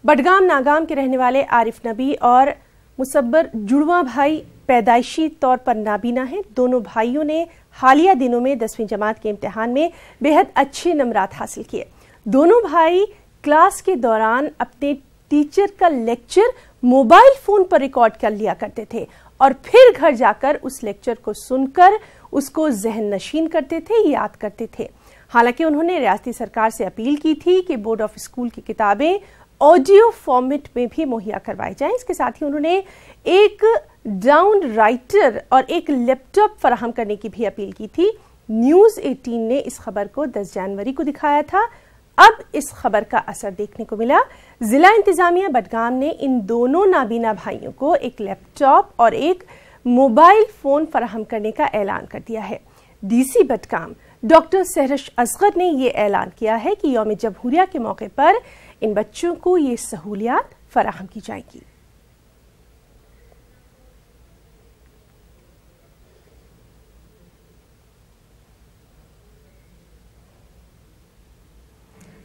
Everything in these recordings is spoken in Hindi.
बडगाम नागाम के रहने वाले आरिफ नबी और मुसब्बर जुड़वा भाई पैदाइशी तौर पर नाबीना हैं। दोनों भाइयों ने हालिया दिनों में 10वीं जमात के इम्तिहान में बेहद अच्छे नंबरात हासिल किए। दोनों भाई क्लास के दौरान अपने टीचर का लेक्चर मोबाइल फोन पर रिकॉर्ड कर लिया करते थे और फिर घर जाकर उस लेक्चर को सुनकर उसको जहन नशीन करते थे, याद करते थे। हालांकि उन्होंने रियासती सरकार से अपील की थी कि बोर्ड ऑफ स्कूल की किताबें ऑडियो फॉर्मेट में भी मुहैया करवाई जाएं। इसके साथ ही उन्होंने एक डाउन राइटर और एक लैपटॉप फराहम करने की भी अपील की थी। न्यूज़ 18 ने इस खबर को 10 जनवरी को दिखाया था। अब इस खबर का असर देखने को मिला। जिला इंतजामिया बडगाम ने इन दोनों नाबीना भाइयों को एक लैपटॉप और एक मोबाइल फोन फराहम करने का ऐलान कर दिया है। डीसी बडगाम डॉक्टर सहरश असगर ने यह ऐलान किया है कि यौम जमहूरिया के मौके पर इन बच्चों को ये सहूलियात फराहम की जाएगी।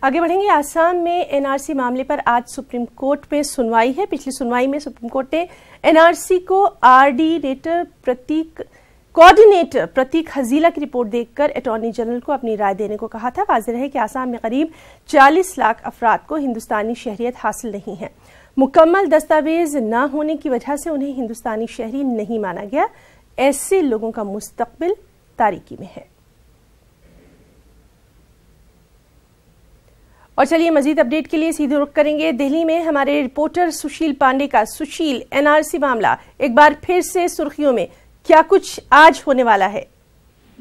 आगे बढ़ेंगे। आसाम में एनआरसी मामले पर आज सुप्रीम कोर्ट में सुनवाई है। पिछली सुनवाई में सुप्रीम कोर्ट ने एनआरसी को कोऑर्डिनेटर प्रतीक हजीला की रिपोर्ट देखकर अटॉर्नी जनरल को अपनी राय देने को कहा था। वाज़ेह है कि आसाम में करीब 40 लाख अफराद को हिंदुस्तानी शहरियत हासिल नहीं है। मुकम्मल दस्तावेज न होने की वजह से उन्हें हिंदुस्तानी शहरी नहीं माना गया। ऐसे लोगों का मुस्तकबिल तारीकी में है। और चलिए मजीद अपडेट के लिए सीधे रुख करेंगे दिल्ली में हमारे रिपोर्टर सुशील पांडे का। सुशील, एनआरसी मामला एक बार फिर से सुर्खियों में, क्या कुछ आज होने वाला है?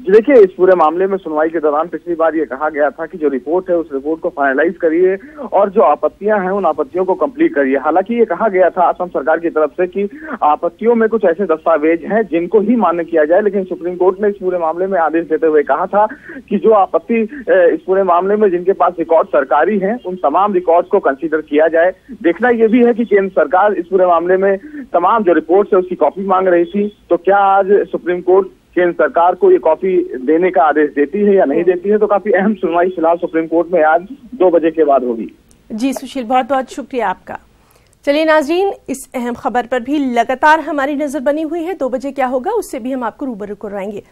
देखिए, इस पूरे मामले में सुनवाई के दौरान पिछली बार ये कहा गया था कि जो रिपोर्ट है उस रिपोर्ट को फाइनलाइज करिए और जो आपत्तियां हैं उन आपत्तियों को कंप्लीट करिए। हालांकि ये कहा गया था असम सरकार की तरफ से कि आपत्तियों में कुछ ऐसे दस्तावेज हैं जिनको ही मान्य किया जाए, लेकिन सुप्रीम कोर्ट ने इस पूरे मामले में आदेश देते हुए कहा था कि जो आपत्ति इस पूरे मामले में जिनके पास रिकॉर्ड सरकारी हैं उन तमाम रिकॉर्ड को कंसिडर किया जाए। देखना यह भी है कि केंद्र सरकार इस पूरे मामले में तमाम जो रिपोर्ट है उसकी कॉपी मांग रही थी, तो क्या आज सुप्रीम कोर्ट केंद्र सरकार को ये कॉपी देने का आदेश देती है या नहीं देती है। तो काफी अहम सुनवाई फिलहाल सुप्रीम कोर्ट में आज 2 बजे के बाद होगी। जी सुशील, बहुत बहुत शुक्रिया आपका। चलिए नाजरीन, इस अहम खबर पर भी लगातार हमारी नजर बनी हुई है। 2 बजे क्या होगा उससे भी हम आपको रूबरू करवाएंगे।